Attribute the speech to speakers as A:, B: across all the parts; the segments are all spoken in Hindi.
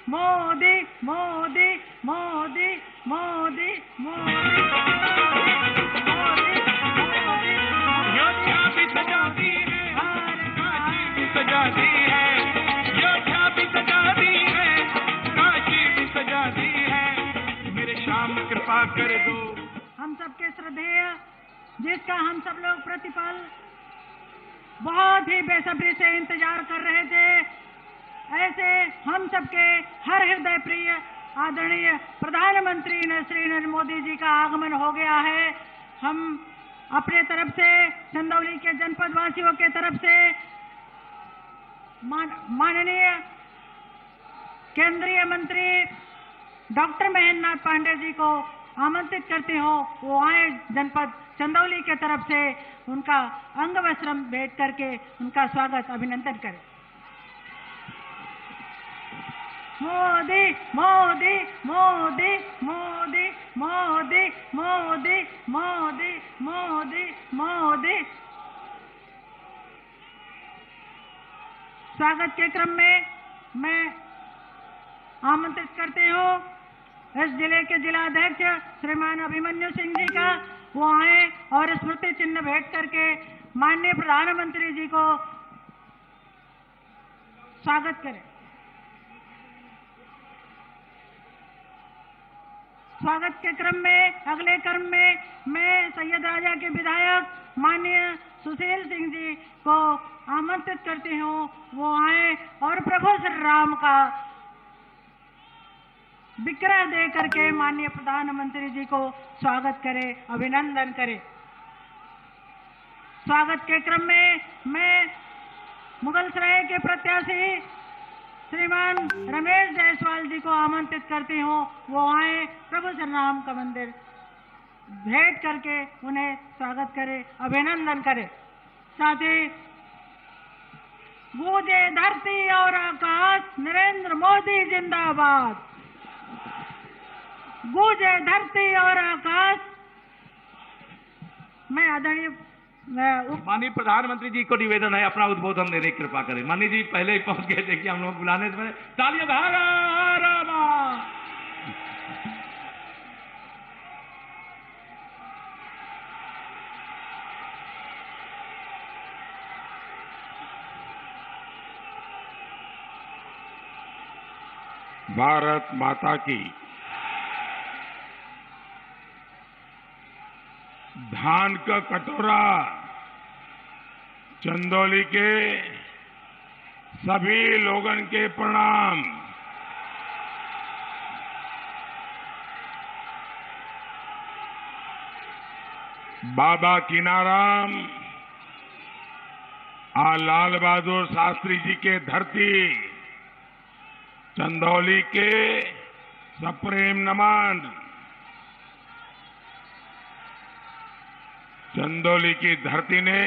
A: मोदी मोदी मोदी मोदी मोदी
B: अयोध्या भी सजा दी है, काशी भी सजा दी है, अयोध्या भी सजा दी है, काशी भी सजा दी है। मेरे श्याम कृपा कर दो।
A: हम सबके श्रद्धेय, जिसका हम सब लोग प्रतिपल बहुत ही बेसब्री से इंतजार कर रहे थे, ऐसे हम सबके हर हृदय प्रिय आदरणीय प्रधानमंत्री श्री नरेंद्र मोदी जी का आगमन हो गया है। हम अपने तरफ से, चंदौली के जनपद वासियों के तरफ से माननीय केंद्रीय मंत्री डॉक्टर महेंद्र नाथ पांडे जी को आमंत्रित करते हो, वो आए जनपद चंदौली के तरफ से उनका अंग वस्त्र भेंट करके उनका स्वागत अभिनंदन करें। मोदी मोदी मोदी मोदी मोदी मोदी मोदी मोदी मोदी। स्वागत के क्रम में मैं आमंत्रित करते हूँ इस जिले के जिलाध्यक्ष श्रीमान अभिमन्यु सिंह जी का, वो आए और स्मृति चिन्ह भेंट करके माननीय प्रधानमंत्री जी को स्वागत करें। स्वागत के क्रम में, अगले क्रम में मैं सैयद राजा के विधायक माननीय सुशील सिंह जी को आमंत्रित करती हूँ, वो आए और प्रभु श्री राम का विग्रह दे करके माननीय प्रधानमंत्री जी को स्वागत करें, अभिनंदन करें। स्वागत के क्रम में मैं मुगलसराय के प्रत्याशी श्रीमान रमेश जायसवाल जी को आमंत्रित करती हूँ, वो आए प्रभु श्री राम का मंदिर भेंट करके उन्हें स्वागत करें, अभिनंदन करें। साथ ही गूंजे धरती और आकाश, नरेंद्र मोदी जिंदाबाद। गूंजे धरती और आकाश। मैं आदरणीय
B: माननीय प्रधानमंत्री जी को निवेदन है अपना उद्बोधन देने की कृपा करें। माननीय जी पहले ही पहुंच गए थे कि हम लोग बुलाने से पहले तालियां
C: भारत माता की। धान का कटोरा चंदौली के सभी लोगन के प्रणाम। बाबा कीनाराम लाल बहादुर शास्त्री जी के धरती चंदौली के सप्रेम नमन। चंदौली की धरती ने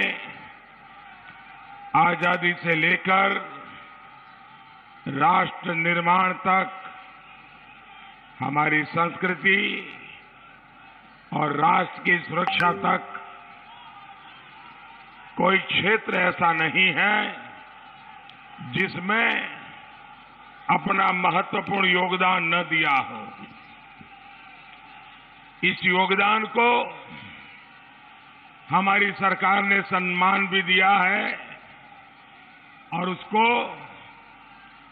C: आजादी से लेकर राष्ट्र निर्माण तक हमारी संस्कृति और राष्ट्र की सुरक्षा तक कोई क्षेत्र ऐसा नहीं है जिसमें अपना महत्वपूर्ण योगदान न दिया हो। इस योगदान को हमारी सरकार ने सम्मान भी दिया है और उसको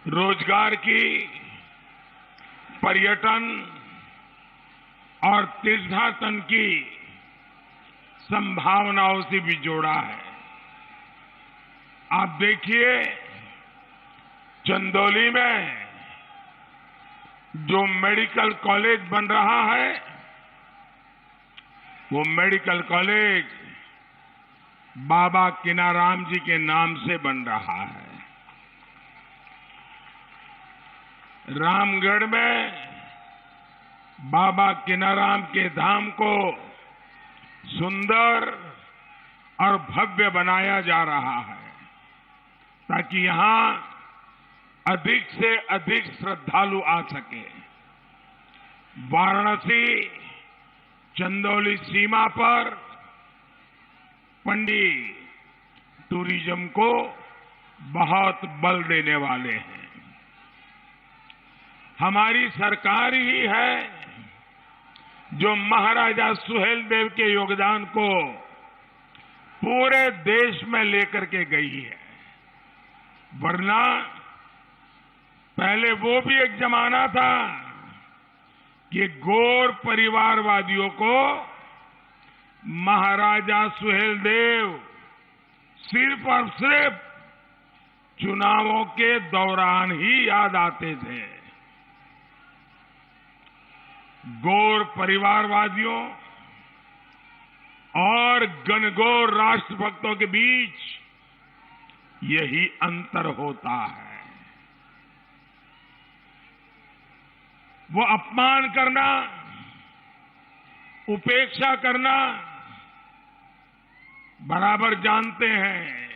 C: रोजगार की, पर्यटन और तीर्थाटन की संभावनाओं से भी जोड़ा है। आप देखिए चंदौली में जो मेडिकल कॉलेज बन रहा है, वो मेडिकल कॉलेज बाबा कीनाराम जी के नाम से बन रहा है। रामगढ़ में बाबा कीनाराम के धाम को सुंदर और भव्य बनाया जा रहा है ताकि यहां अधिक से अधिक श्रद्धालु आ सके। वाराणसी चंदौली सीमा पर पंडित टूरिज्म को बहुत बल देने वाले हैं। हमारी सरकार ही है जो महाराजा सुहेलदेव के योगदान को पूरे देश में लेकर के गई है। वरना पहले वो भी एक जमाना था कि गोर परिवारवादियों को महाराजा सुहेलदेव सिर्फ और सिर्फ चुनावों के दौरान ही याद आते थे। गोर परिवारवादियों और घनघोर राष्ट्रभक्तों के बीच यही अंतर होता है। वो अपमान करना, उपेक्षा करना बराबर जानते हैं,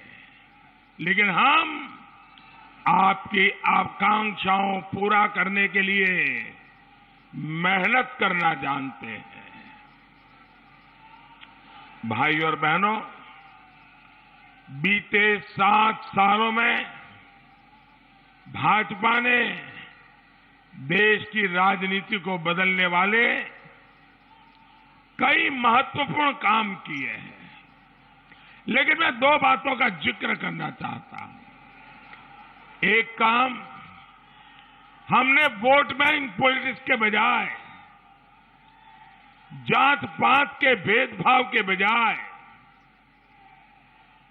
C: लेकिन हम आपकी आकांक्षाओं पूरा करने के लिए मेहनत करना जानते हैं। भाई और बहनों, बीते 7 सालों में भाजपा ने देश की राजनीति को बदलने वाले कई महत्वपूर्ण काम किए हैं, लेकिन मैं 2 बातों का जिक्र करना चाहता हूं। एक काम, हमने वोट बैंक पॉलिटिक्स के बजाय, जात पात के भेदभाव के बजाय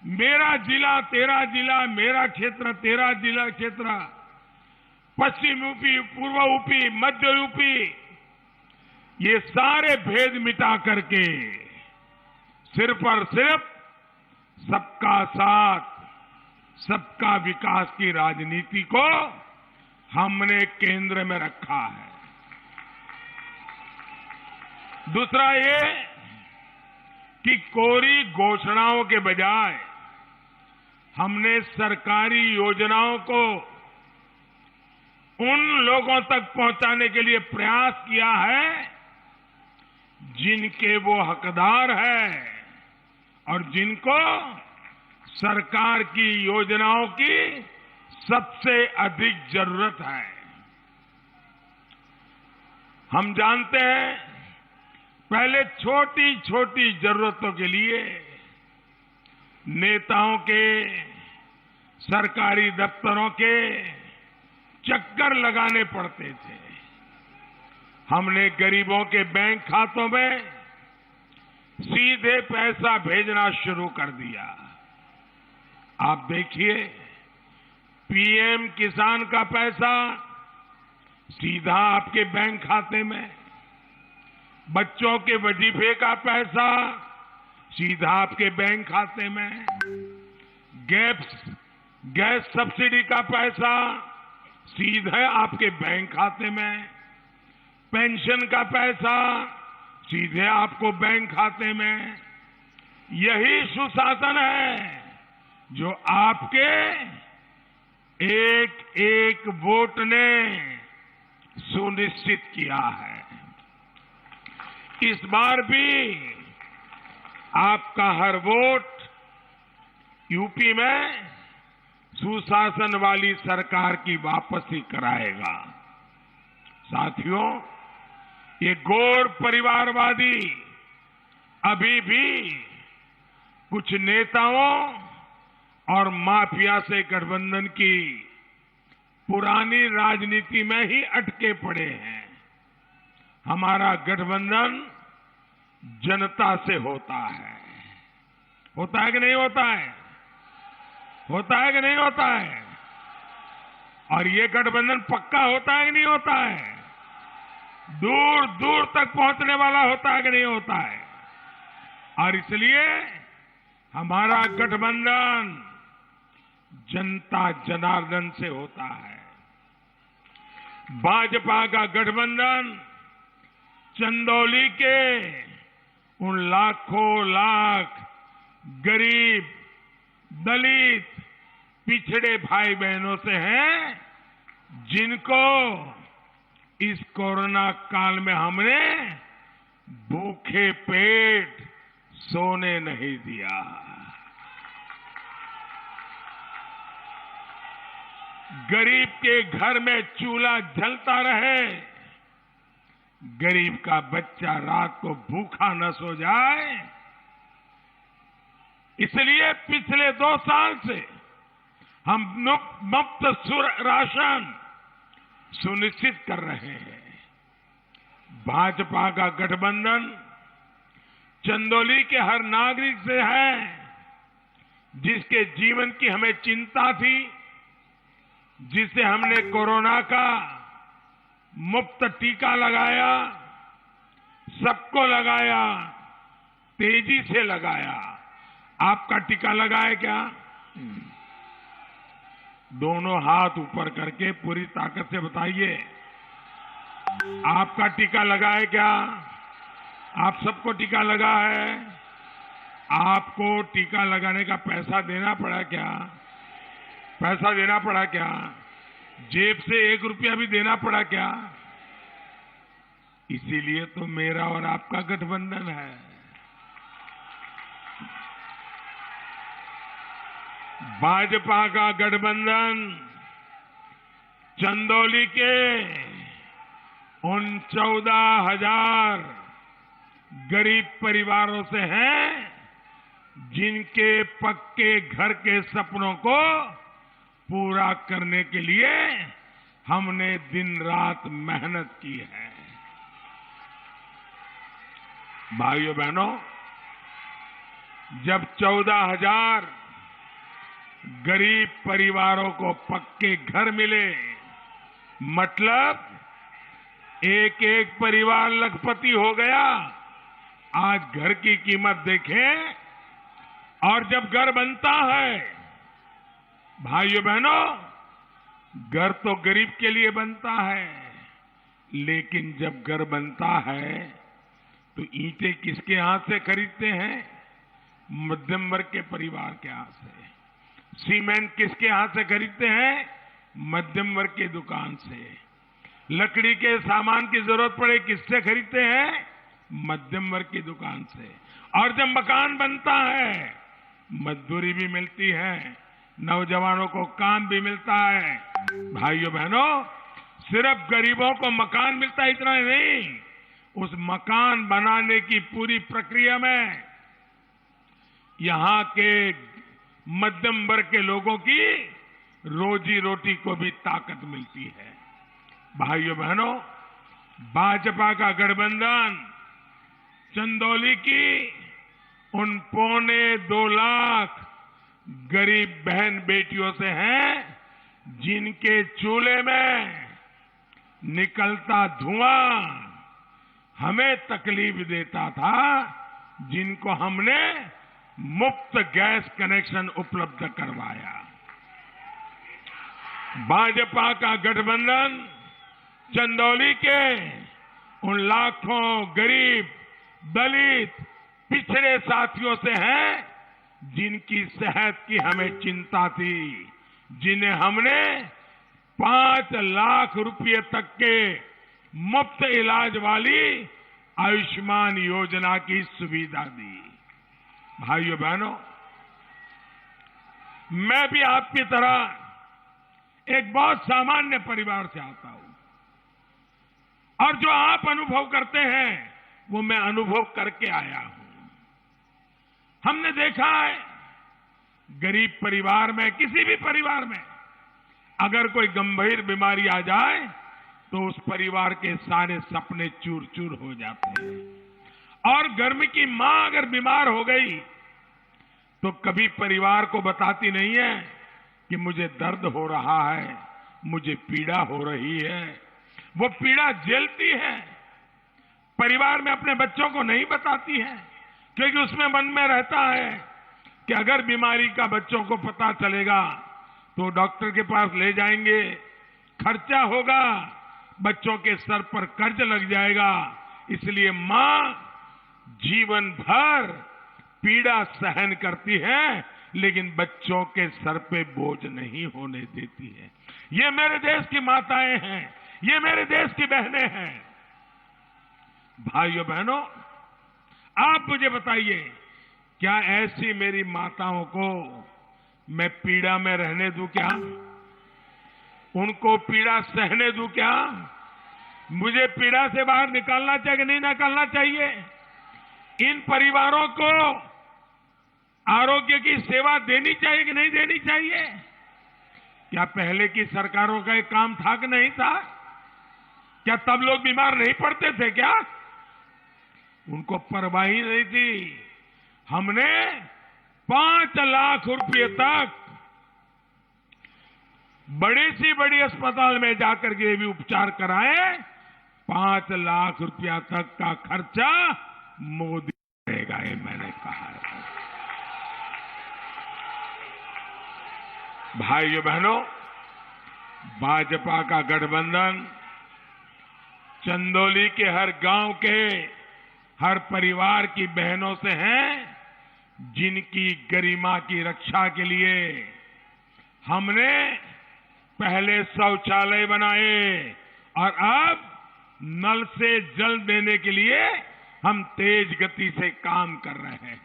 C: मेरा जिला तेरा जिला, मेरा क्षेत्र तेरा जिला क्षेत्र, पश्चिम यूपी, पूर्व यूपी, मध्य यूपी, ये सारे भेद मिटा करके सिर्फ और सिर्फ सबका साथ, सबका विकास की राजनीति को हमने केंद्र में रखा है। दूसरा ये कि कोरी घोषणाओं के बजाय हमने सरकारी योजनाओं को उन लोगों तक पहुंचाने के लिए प्रयास किया है जिनके वो हकदार हैं और जिनको सरकार की योजनाओं की सबसे अधिक जरूरत है। हम जानते हैं, पहले छोटी छोटी जरूरतों के लिए नेताओं के, सरकारी दफ्तरों के चक्कर लगाने पड़ते थे। हमने गरीबों के बैंक खातों में सीधे पैसा भेजना शुरू कर दिया। आप देखिए, पीएम किसान का पैसा सीधा आपके बैंक खाते में, बच्चों के वजीफे का पैसा सीधा आपके बैंक खाते में, गैस सब्सिडी का पैसा सीधे आपके बैंक खाते में, पेंशन का पैसा सीधे आपको बैंक खाते में। यही सुशासन है जो आपके एक एक वोट ने सुनिश्चित किया है। इस बार भी आपका हर वोट यूपी में सुशासन वाली सरकार की वापसी कराएगा। साथियों, ये गोर परिवारवादी अभी भी कुछ नेताओं और माफिया से गठबंधन की पुरानी राजनीति में ही अटके पड़े हैं। हमारा गठबंधन जनता से होता है। होता है कि नहीं होता है? होता है कि नहीं होता है? और ये गठबंधन पक्का होता है कि नहीं होता है? दूर दूर तक पहुंचने वाला होता है कि नहीं होता है? और इसलिए हमारा गठबंधन जनता जनार्दन से होता है। भाजपा का गठबंधन चंदौली के उन लाखों लाख गरीब, दलित, पिछड़े भाई बहनों से है जिनको इस कोरोना काल में हमने भूखे पेट सोने नहीं दिया। गरीब के घर में चूल्हा जलता रहे, गरीब का बच्चा रात को भूखा न सो जाए, इसलिए पिछले 2 साल से हम मुफ्त राशन सुनिश्चित कर रहे हैं। भाजपा का गठबंधन चंदौली के हर नागरिक से है, जिसके जीवन की हमें चिंता थी, जिसे हमने कोरोना का मुफ्त टीका लगाया, सबको लगाया, तेजी से लगाया। आपका टीका लगाया क्या? दोनों हाथ ऊपर करके पूरी ताकत से बताइए, आपका टीका लगा है क्या? आप सबको टीका लगा है? आपको टीका लगाने का पैसा देना पड़ा क्या? पैसा देना पड़ा क्या? जेब से 1 रुपया भी देना पड़ा क्या? इसीलिए तो मेरा और आपका गठबंधन है। भाजपा का गठबंधन चंदौली के उन 14,000 गरीब परिवारों से हैं, जिनके पक्के घर के सपनों को पूरा करने के लिए हमने दिन रात मेहनत की है। भाइयों बहनों, जब 14,000 गरीब परिवारों को पक्के घर मिले, मतलब एक एक परिवार लखपति हो गया। आज घर की कीमत देखें, और जब घर बनता है, भाइयों बहनों, घर तो गरीब के लिए बनता है, लेकिन जब घर बनता है तो ईंटें किसके हाथ से खरीदते हैं? मध्यम वर्ग के परिवार के हाथ से। सीमेंट किसके हाथ से खरीदते हैं? मध्यम वर्ग की दुकान से। लकड़ी के सामान की जरूरत पड़े किससे खरीदते हैं? मध्यम वर्ग की दुकान से। और जब मकान बनता है, मजदूरी भी मिलती है, नौजवानों को काम भी मिलता है। भाइयों बहनों, सिर्फ गरीबों को मकान मिलता है इतना ही नहीं, उस मकान बनाने की पूरी प्रक्रिया में यहां के मध्यम वर्ग के लोगों की रोजी रोटी को भी ताकत मिलती है। भाइयों बहनों, भाजपा का गठबंधन चंदौली की उन 2.25 लाख गरीब बहन बेटियों से हैं, जिनके चूल्हे में निकलता धुआं हमें तकलीफ देता था, जिनको हमने मुफ्त गैस कनेक्शन उपलब्ध करवाया। भाजपा का गठबंधन चंदौली के उन लाखों गरीब, दलित, पिछड़े साथियों से हैं, जिनकी सेहत की हमें चिंता थी, जिन्हें हमने 5 लाख रुपए तक के मुफ्त इलाज वाली आयुष्मान योजना की सुविधा दी। भाइयों बहनों, मैं भी आपकी तरह एक बहुत सामान्य परिवार से आता हूं, और जो आप अनुभव करते हैं वो मैं अनुभव करके आया हूं। हमने देखा है, गरीब परिवार में, किसी भी परिवार में अगर कोई गंभीर बीमारी आ जाए तो उस परिवार के सारे सपने चूर चूर हो जाते हैं। और घर में की मां अगर बीमार हो गई तो कभी परिवार को बताती नहीं है कि मुझे दर्द हो रहा है, मुझे पीड़ा हो रही है। वो पीड़ा झेलती है, परिवार में अपने बच्चों को नहीं बताती है, क्योंकि उसमें मन में रहता है कि अगर बीमारी का बच्चों को पता चलेगा तो डॉक्टर के पास ले जाएंगे, खर्चा होगा, बच्चों के सर पर कर्ज लग जाएगा। इसलिए मां जीवन भर पीड़ा सहन करती है, लेकिन बच्चों के सर पे बोझ नहीं होने देती है। ये मेरे देश की माताएं हैं, ये मेरे देश की बहनें हैं। भाइयों बहनों, आप मुझे बताइए, क्या ऐसी मेरी माताओं को मैं पीड़ा में रहने दूं क्या? उनको पीड़ा सहने दूं क्या? मुझे पीड़ा से बाहर निकालना चाहिए कि नहीं निकालना चाहिए? इन परिवारों को आरोग्य की सेवा देनी चाहिए कि नहीं देनी चाहिए? क्या पहले की सरकारों का एक काम था कि नहीं था? क्या तब लोग बीमार नहीं पड़ते थे क्या? उनको परवाह ही नहीं थी। हमने 5 लाख रुपए तक बड़ी से बड़ी अस्पताल में जाकर के भी उपचार कराए। 5 लाख रुपया तक का खर्चा मोदी करेगा, ये मैंने कहा है। भाइयों बहनों, भाजपा का गठबंधन चंदौली के हर गांव के हर परिवार की बहनों से है, जिनकी गरिमा की रक्षा के लिए हमने पहले शौचालय बनाए और अब नल से जल देने के लिए हम तेज गति से काम कर रहे हैं।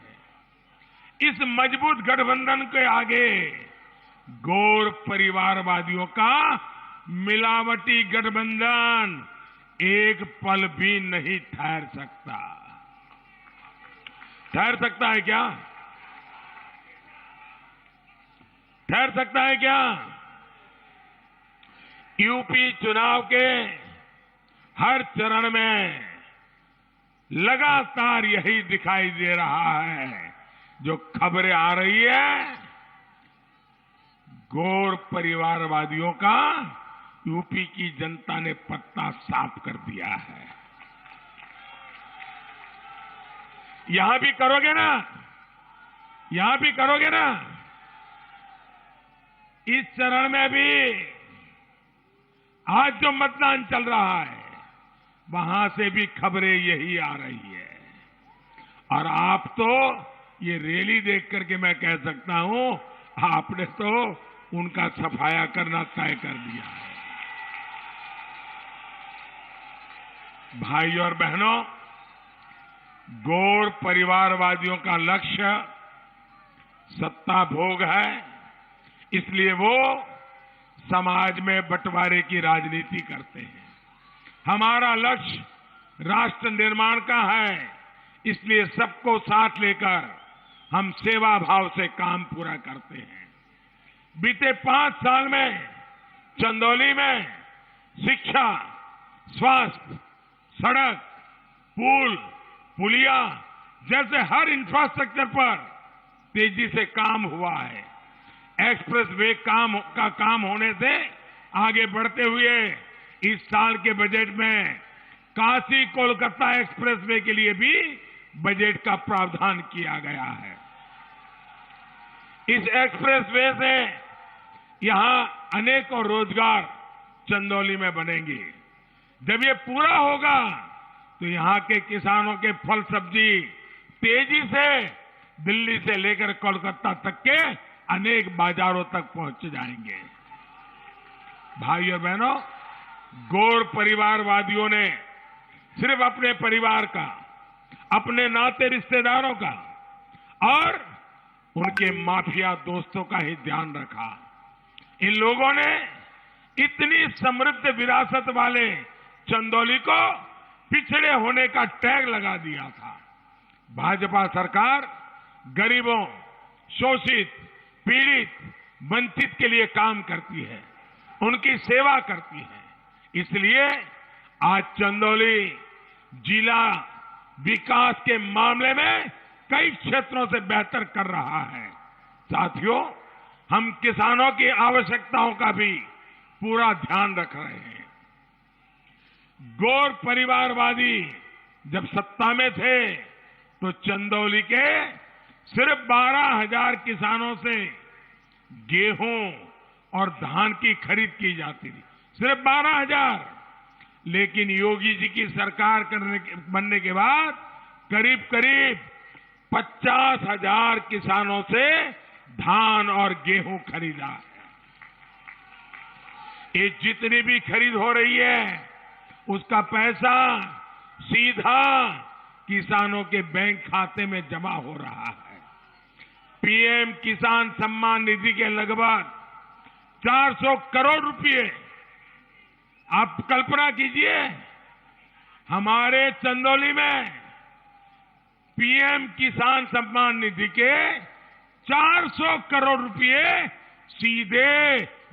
C: इस मजबूत गठबंधन के आगे गौर परिवारवादियों का मिलावटी गठबंधन एक पल भी नहीं ठहर सकता। ठहर सकता है क्या? ठहर सकता है क्या? यूपी चुनाव के हर चरण में लगातार यही दिखाई दे रहा है। जो खबरें आ रही है, गौर परिवारवादियों का यूपी की जनता ने पत्ता साफ कर दिया है। यहां भी करोगे ना? यहां भी करोगे ना? इस चरण में भी आज जो मतदान चल रहा है, वहां से भी खबरें यही आ रही है। और आप तो ये रैली देख करके मैं कह सकता हूं, आपने तो उनका सफाया करना तय कर दिया है। भाइयों और बहनों, गौर परिवारवादियों का लक्ष्य सत्ता भोग है, इसलिए वो समाज में बंटवारे की राजनीति करते हैं। हमारा लक्ष्य राष्ट्र निर्माण का है, इसलिए सबको साथ लेकर हम सेवा भाव से काम पूरा करते हैं। बीते 5 साल में चंदौली में शिक्षा, स्वास्थ्य, सड़क, पुल, पुलिया जैसे हर इंफ्रास्ट्रक्चर पर तेजी से काम हुआ है। एक्सप्रेस वे का काम होने से आगे बढ़ते हुए इस साल के बजट में काशी कोलकाता एक्सप्रेस वे के लिए भी बजट का प्रावधान किया गया है। इस एक्सप्रेस वे से यहां अनेकों रोजगार चंदौली में बनेंगे। जब ये पूरा होगा तो यहां के किसानों के फल सब्जी तेजी से दिल्ली से लेकर कोलकाता तक के अनेक बाजारों तक पहुंच जाएंगे। भाइयों बहनों, गौर परिवारवादियों ने सिर्फ अपने परिवार का, अपने नाते रिश्तेदारों का और उनके माफिया दोस्तों का ही ध्यान रखा। इन लोगों ने इतनी समृद्ध विरासत वाले चंदौली को पिछड़े होने का टैग लगा दिया था। भाजपा सरकार गरीबों, शोषित, पीड़ित, वंचित के लिए काम करती है, उनकी सेवा करती है। इसलिए आज चंदौली जिला विकास के मामले में कई क्षेत्रों से बेहतर कर रहा है। साथियों, हम किसानों की आवश्यकताओं का भी पूरा ध्यान रख रहे हैं। गौर परिवारवादी जब सत्ता में थे तो चंदौली के सिर्फ 12,000 किसानों से गेहूं और धान की खरीद की जाती थी, सिर्फ 12,000। लेकिन योगी जी की सरकार बनने के बाद करीब करीब 50,000 किसानों से धान और गेहूं खरीदा है। ये जितनी भी खरीद हो रही है, उसका पैसा सीधा किसानों के बैंक खाते में जमा हो रहा है। पीएम किसान सम्मान निधि के लगभग 400 करोड़ रुपए। आप कल्पना कीजिए, हमारे चंदौली में पीएम किसान सम्मान निधि के 400 करोड़ रुपए सीधे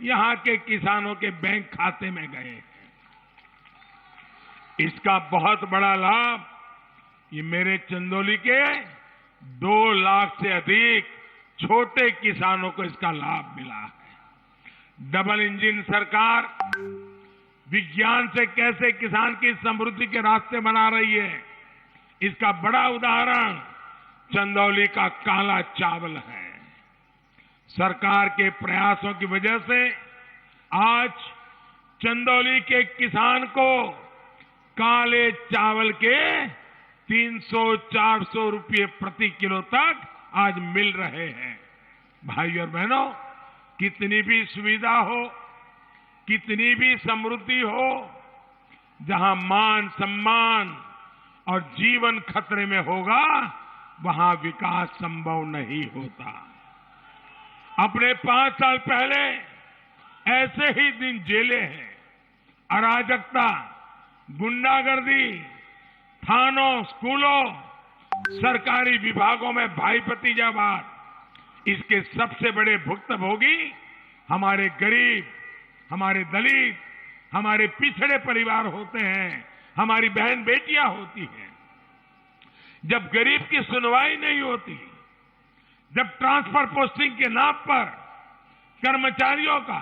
C: यहां के किसानों के बैंक खाते में गए हैं। इसका बहुत बड़ा लाभ ये मेरे चंदौली के 2 लाख से अधिक छोटे किसानों को इसका लाभ मिला है। डबल इंजन सरकार विज्ञान से कैसे किसान की समृद्धि के रास्ते बना रही है, इसका बड़ा उदाहरण चंदौली का काला चावल है। सरकार के प्रयासों की वजह से आज चंदौली के किसान को काले चावल के 300-400 रुपये प्रति किलो तक आज मिल रहे हैं। भाइयों और बहनों, कितनी भी सुविधा हो, कितनी भी समृद्धि हो, जहां मान सम्मान और जीवन खतरे में होगा, वहां विकास संभव नहीं होता। अपने 5 साल पहले ऐसे ही दिन झेले हैं। अराजकता, गुंडागर्दी, थानों, स्कूलों, सरकारी विभागों में भाई भतीजावाद, इसके सबसे बड़े भुक्तभोगी हमारे गरीब, हमारे दलित, हमारे पिछड़े परिवार होते हैं, हमारी बहन बेटियां होती हैं। जब गरीब की सुनवाई नहीं होती, जब ट्रांसफर पोस्टिंग के नाम पर कर्मचारियों का,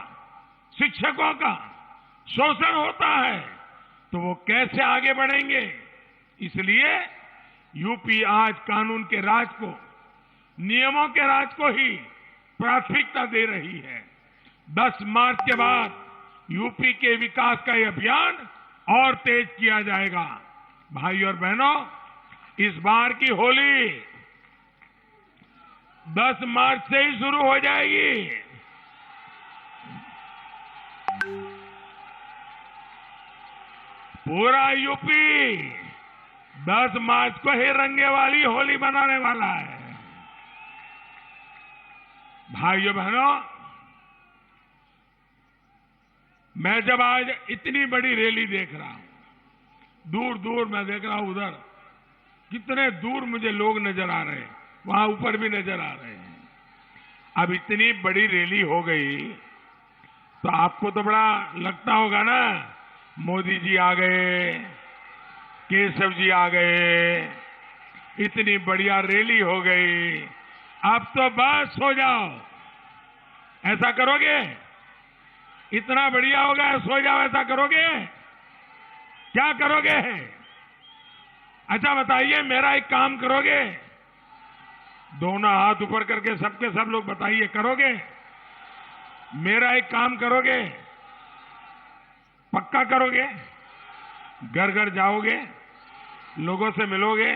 C: शिक्षकों का शोषण होता है, तो वो कैसे आगे बढ़ेंगे? इसलिए यूपी आज कानून के राज को, नियमों के राज को ही प्राथमिकता दे रही है। 10 मार्च के बाद यूपी के विकास का यह अभियान और तेज किया जाएगा। भाइयों और बहनों, इस बार की होली 10 मार्च से ही शुरू हो जाएगी। पूरा यूपी 10 मार्च को ही रंगे वाली होली मनाने वाला है। भाइयों बहनों, मैं जब आज इतनी बड़ी रैली देख रहा हूं, दूर दूर मैं देख रहा हूं, उधर कितने दूर मुझे लोग नजर आ रहे हैं, वहां ऊपर भी नजर आ रहे हैं। अब इतनी बड़ी रैली हो गई तो आपको तो बड़ा लगता होगा ना, मोदी जी आ गए, केशव जी आ गए, इतनी बढ़िया रैली हो गई, अब तो बस हो जाओ। ऐसा करोगे? इतना बढ़िया होगा, सो जाओ, ऐसा करोगे? क्या करोगे? अच्छा बताइए, मेरा एक काम करोगे? दोनों हाथ ऊपर करके सबके सब लोग बताइए, करोगे? मेरा एक काम करोगे? पक्का करोगे? घर घर जाओगे, लोगों से मिलोगे,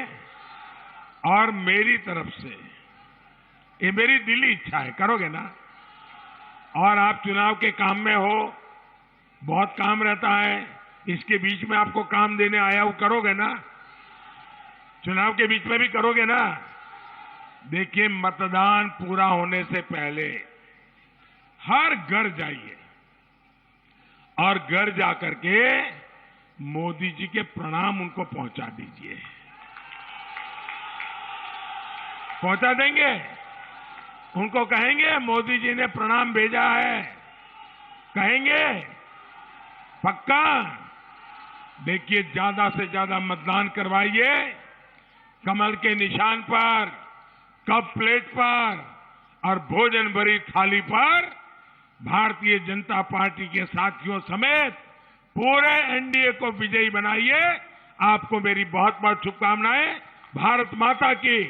C: और मेरी तरफ से ये मेरी दिली इच्छा है, करोगे ना? और आप चुनाव के काम में हो, बहुत काम रहता है, इसके बीच में आपको काम देने आया हूं, करोगे ना? चुनाव के बीच में भी करोगे ना? देखिए, मतदान पूरा होने से पहले हर घर जाइए और घर जाकर के मोदी जी के प्रणाम उनको पहुंचा दीजिए। पहुंचा देंगे? उनको कहेंगे मोदी जी ने प्रणाम भेजा है, कहेंगे? पक्का? देखिए, ज्यादा से ज्यादा मतदान करवाइए। कमल के निशान पर, कप प्लेट पर और भोजन भरी थाली पर भारतीय जनता पार्टी के साथियों समेत पूरे एनडीए को विजयी बनाइए। आपको मेरी बहुत बहुत शुभकामनाएं। भारत माता की